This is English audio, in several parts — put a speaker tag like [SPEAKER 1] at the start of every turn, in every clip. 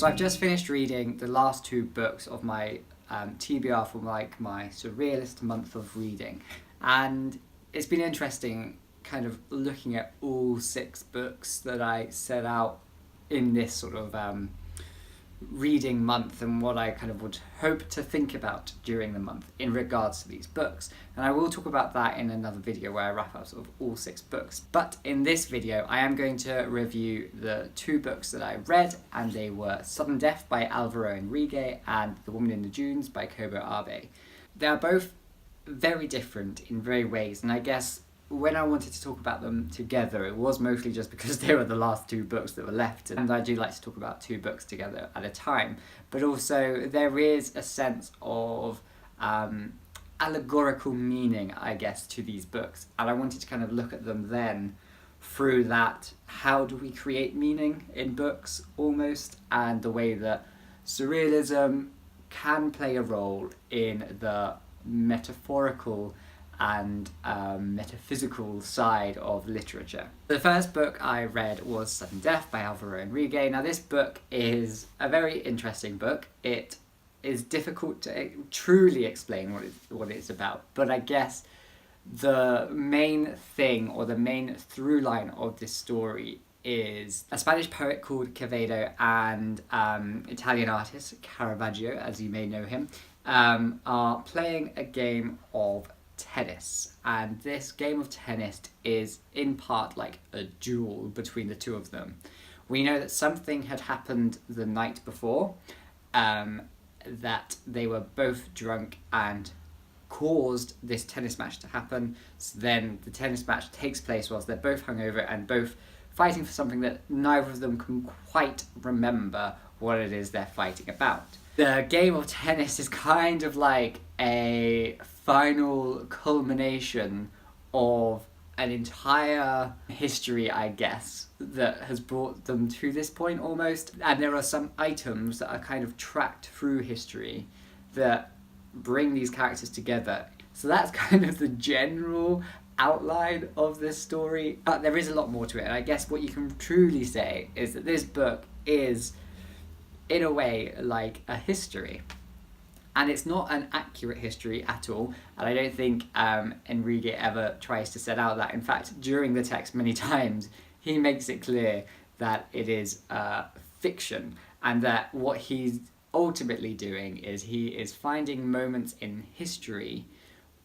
[SPEAKER 1] I've just finished reading the last two books of my TBR for my Surrealist month of reading, and it's been interesting kind of looking at all 6 books that I set out in this sort of reading month and what I kind of would hope to think about during the month in regards to these books. And I will talk about that in another video where I wrap up sort of all 6 books. But in this video I am going to review the 2 books that I read, and they were Sudden Death by Álvaro Enrigue and The Woman in the Dunes by Kobo. They are both very different in very ways, and I guess when I wanted to talk about them together, it was mostly just because they were the last 2 books that were left, and I do like to talk about 2 books together at a time. But also there is a sense of allegorical meaning, I guess, to these books, and I wanted to kind of look at them then through that, how do we create meaning in books almost, and the way that surrealism can play a role in the metaphorical and metaphysical side of literature. The first book I read was Sudden Death by Álvaro Enrigue. Now this book is a very interesting book. It is difficult to truly explain what it's about, but I guess the main thing, or the main through line of this story, is a Spanish poet called Quevedo and Italian artist Caravaggio, as you may know him, are playing a game of tennis, and this game of tennis is in part like a duel between the two of them. We know that something had happened the night before, that they were both drunk and caused this tennis match to happen. So then the tennis match takes place whilst they're both hungover and both fighting for something that neither of them can quite remember what it is they're fighting about. The game of tennis is kind of like a final culmination of an entire history, I guess, that has brought them to this point almost. And there are some items that are kind of tracked through history that bring these characters together. So that's kind of the general outline of this story, but there is a lot more to it. And I guess what you can truly say is that this book is, in a way, like a history. And it's not an accurate history at all, and I don't think Enrique ever tries to set out that. In fact, during the text many times, he makes it clear that it is fiction, and that what he's ultimately doing is he is finding moments in history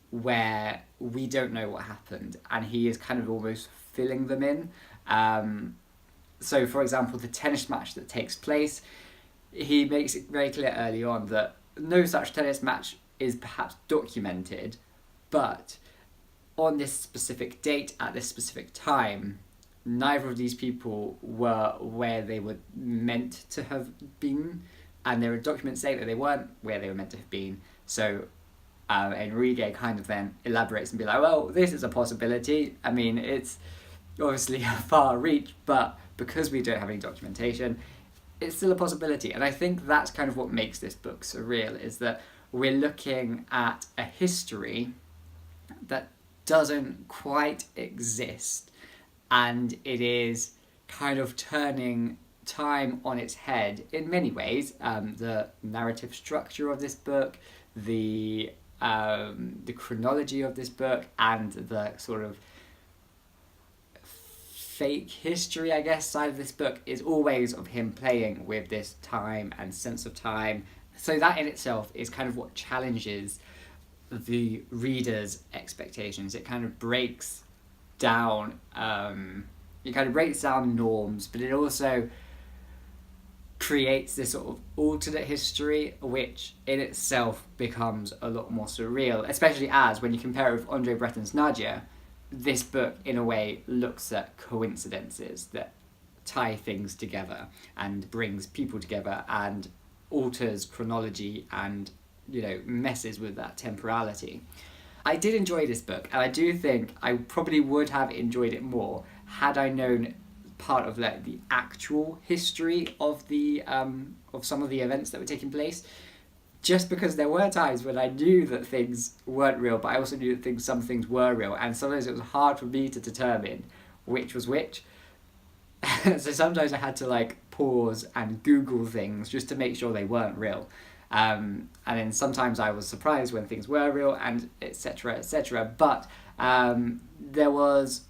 [SPEAKER 1] where we don't know what happened, and he is kind of almost filling them in. So, for example, the tennis match that takes place, he makes it very clear early on that no such tennis match is perhaps documented, but on this specific date, at this specific time, neither of these people were where they were meant to have been, and there are documents saying that they weren't where they were meant to have been. So Enrique kind of then elaborates and be like, well, this is a possibility. I mean, it's obviously a far reach, but because we don't have any documentation, it's still a possibility. And I think that's kind of what makes this book surreal, is that we're looking at a history that doesn't quite exist, and it is kind of turning time on its head in many ways. The narrative structure of this book, the chronology of this book, and the sort of fake history, I guess, side of this book is always of him playing with this time and sense of time. So that in itself is kind of what challenges the reader's expectations. It kind of breaks down norms, but it also creates this sort of alternate history, which in itself becomes a lot more surreal, especially as when you compare it with Andre Breton's Nadia, this book, in a way, looks at coincidences that tie things together and brings people together and alters chronology and, messes with that temporality. I did enjoy this book, and I do think I probably would have enjoyed it more had I known part of the actual history of the of some of the events that were taking place. Just because there were times when I knew that things weren't real, but I also knew that some things were real, and sometimes it was hard for me to determine which was which. So sometimes I had to pause and Google things just to make sure they weren't real. And then sometimes I was surprised when things were real, and etc. etc. But there was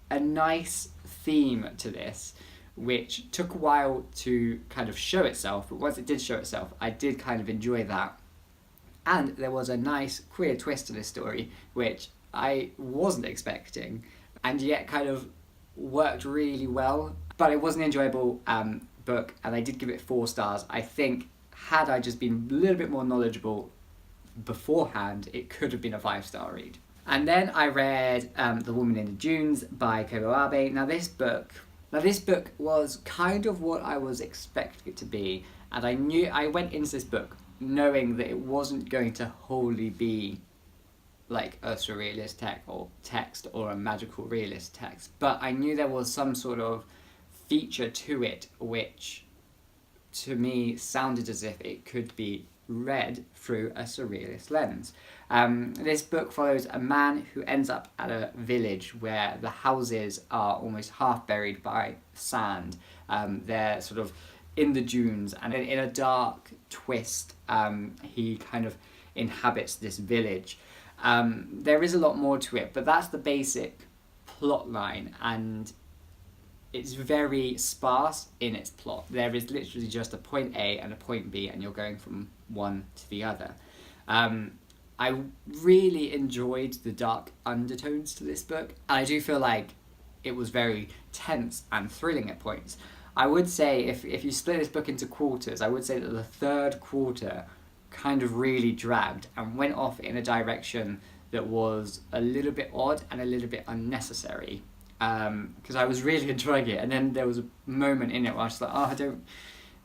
[SPEAKER 1] a nice theme to this, which took a while to kind of show itself, but once it did show itself, I did kind of enjoy that. And there was a nice queer twist to this story, which I wasn't expecting, and yet kind of worked really well. But it was an enjoyable book, and I did give it 4 stars. I think had I just been a little bit more knowledgeable beforehand, it could have been a 5-star read. And then I read The Woman in the Dunes by Kobo. Now this book was kind of what I was expecting it to be, and I went into this book knowing that it wasn't going to wholly be like a surrealist text or a magical realist text, but I knew there was some sort of feature to it which to me sounded as if it could be read through a surrealist lens. This book follows a man who ends up at a village where the houses are almost half buried by sand. They're sort of in the dunes, and in a dark twist, he kind of inhabits this village. There is a lot more to it, but that's the basic plot line, and it's very sparse in its plot. There is literally just a point A and a point B, and you're going from one to the other. I really enjoyed the dark undertones to this book. I do feel like it was very tense and thrilling at points. I would say if you split this book into quarters, I would say that the 3rd quarter kind of really dragged and went off in a direction that was a little bit odd and a little bit unnecessary. Because I was really enjoying it, and then there was a moment in it where I was like, oh,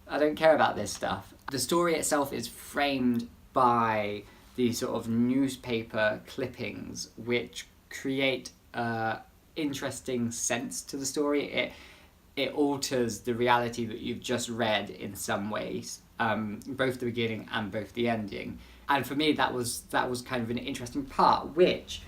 [SPEAKER 1] I don't care about this stuff. The story itself is framed by these sort of newspaper clippings which create interesting sense to the story. It alters the reality that you've just read in some ways, both the beginning and both the ending. And for me, that was kind of an interesting part, which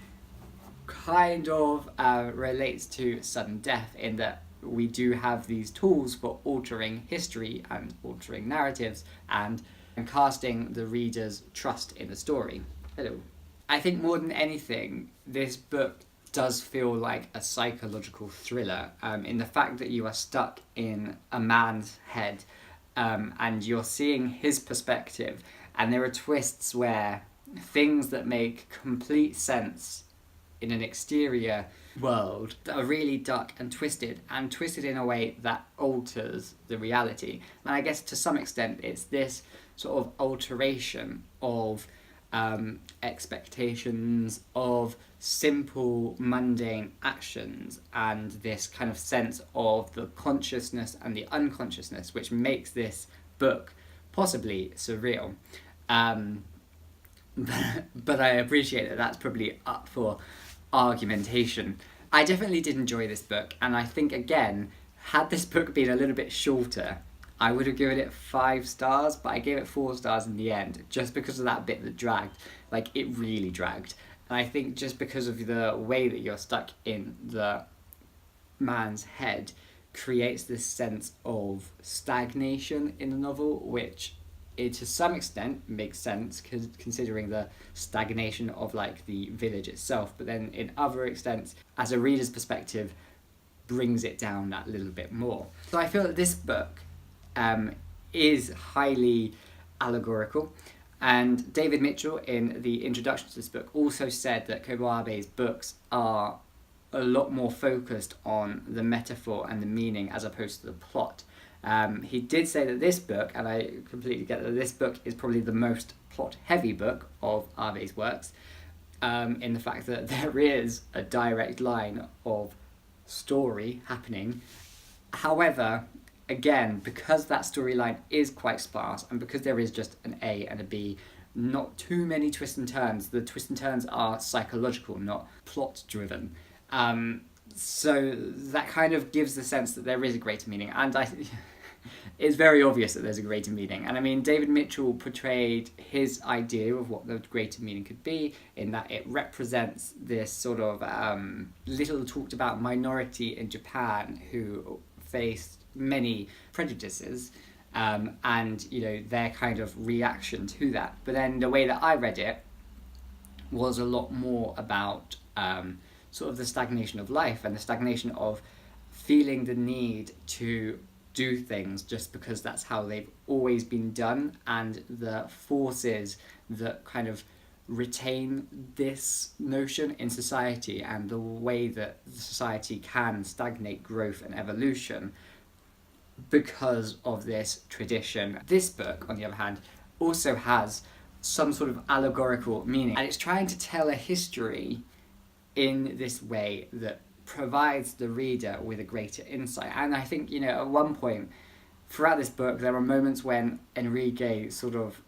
[SPEAKER 1] kind of relates to sudden death, in that we do have these tools for altering history and altering narratives and casting the reader's trust in the story. Hello. I think more than anything, this book does feel like a psychological thriller, in the fact that you are stuck in a man's head, and you're seeing his perspective, and there are twists where things that make complete sense in an exterior world that are really dark and twisted in a way that alters the reality. And I guess to some extent it's this sort of alteration of expectations, of simple mundane actions, and this kind of sense of the consciousness and the unconsciousness, which makes this book possibly surreal. But I appreciate that that's probably up for argumentation. I definitely did enjoy this book, and I think, again, had this book been a little bit shorter, I would have given it 5 stars, but I gave it 4 stars in the end, just because of that bit that dragged. Like, it really dragged. And I think just because of the way that you're stuck in the man's head creates this sense of stagnation in the novel, which to some extent makes sense, considering the stagnation of like the village itself, but then in other extents, as a reader's perspective, brings it down that little bit more. So I feel that this book is highly allegorical, and David Mitchell in the introduction to this book also said that Kobo's books are a lot more focused on the metaphor and the meaning as opposed to the plot. He did say that this book, and I completely get that this book is probably the most plot-heavy book of Arve's works, in the fact that there is a direct line of story happening. However, again, because that storyline is quite sparse, and because there is just an A and a B, not too many twists and turns. The twists and turns are psychological, not plot-driven. So that kind of gives the sense that there is a greater meaning, and it's very obvious that there's a greater meaning. And I mean, David Mitchell portrayed his idea of what the greater meaning could be, in that it represents this sort of little talked about minority in Japan who faced many prejudices, and their kind of reaction to that. But then the way that I read it was a lot more about sort of the stagnation of life and the stagnation of feeling the need to do things just because that's how they've always been done, and the forces that kind of retain this notion in society and the way that society can stagnate growth and evolution because of this tradition. This book, on the other hand, also has some sort of allegorical meaning, and it's trying to tell a history in this way that provides the reader with a greater insight. And I think, at one point throughout this book, there are moments when Enrigue sort of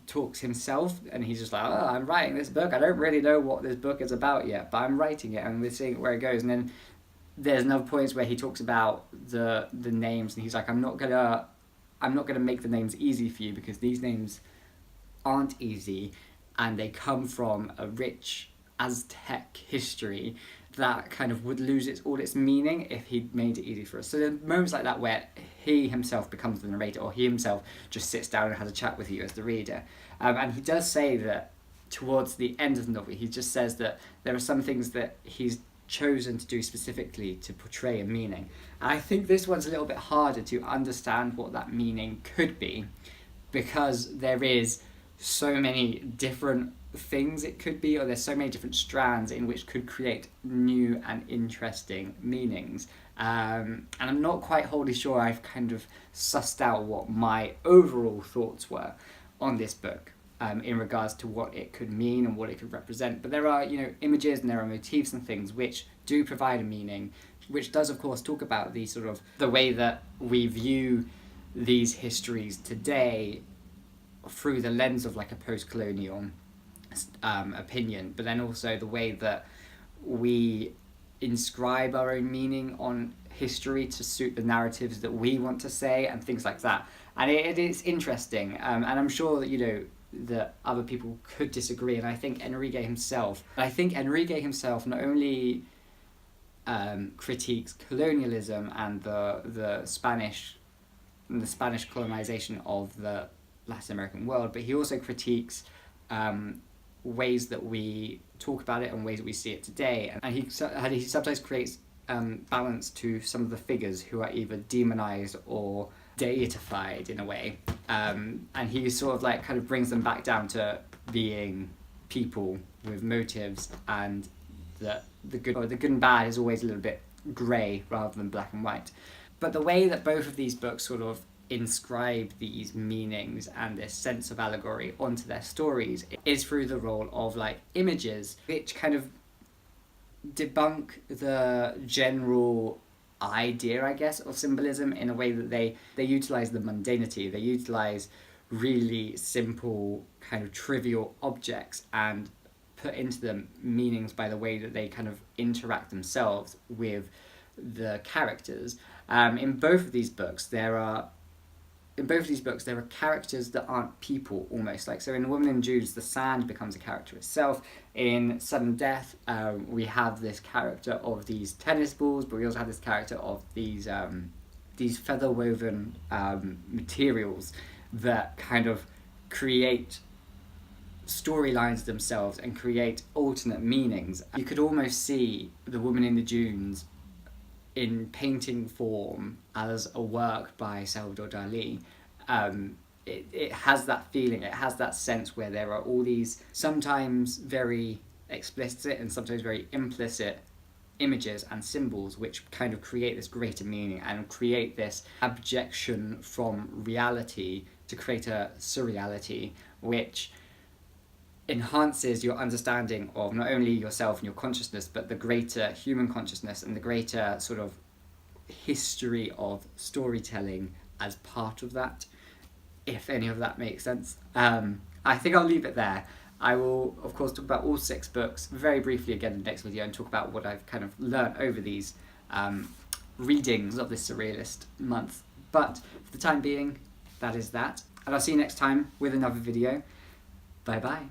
[SPEAKER 1] talks himself, and he's just like, oh, I'm writing this book. I don't really know what this book is about yet, but I'm writing it and we're seeing where it goes. And then there's another points where he talks about the names, and he's like, I'm not gonna make the names easy for you because these names aren't easy, and they come from a rich Aztec history that kind of would lose all its meaning if he made it easy for us. So there are moments like that where he himself becomes the narrator, or he himself just sits down and has a chat with you as the reader. And he does say that towards the end of the novel, he just says that there are some things that he's chosen to do specifically to portray a meaning. And I think this one's a little bit harder to understand what that meaning could be, because there is so many different things it could be, or there's so many different strands in which could create new and interesting meanings. And I'm not quite wholly sure I've kind of sussed out what my overall thoughts were on this book in regards to what it could mean and what it could represent. But there are, images and there are motifs and things which do provide a meaning, which does, of course, talk about the way that we view these histories today through the lens of like a post-colonial opinion, but then also the way that we inscribe our own meaning on history to suit the narratives that we want to say and things like that. And it is interesting, and I'm sure that that other people could disagree. And I think Enrigue himself not only critiques colonialism and the Spanish colonization of the Latin American world, but he also critiques ways that we talk about it and ways that we see it today. And he sometimes creates balance to some of the figures who are either demonized or deified in a way. And he sort of kind of brings them back down to being people with motives, and that the good and bad is always a little bit grey rather than black and white. But the way that both of these books sort of inscribe these meanings and this sense of allegory onto their stories is through the role of images, which kind of debunk the general idea, I guess, of symbolism in a way that they utilize the mundanity. They utilize really simple kind of trivial objects and put into them meanings by the way that they kind of interact themselves with the characters. In both of these books there are characters that aren't people, almost. So in Woman in Jews, the sand becomes a character itself. In Sudden Death, we have this character of these tennis balls, but we also have this character of these feather woven materials that kind of create storylines themselves and create alternate meanings. You could almost see The Woman in the Dunes in painting form as a work by Salvador Dali. It has that feeling, it has that sense where there are all these sometimes very explicit and sometimes very implicit images and symbols which kind of create this greater meaning and create this abjection from reality to create a surreality which enhances your understanding of not only yourself and your consciousness, but the greater human consciousness and the greater sort of history of storytelling as part of that, if any of that makes sense. I think I'll leave it there. I will, of course, talk about all 6 books very briefly again in the next video and talk about what I've kind of learnt over these readings of this Surrealist month. But for the time being, that is that. And I'll see you next time with another video. Bye bye.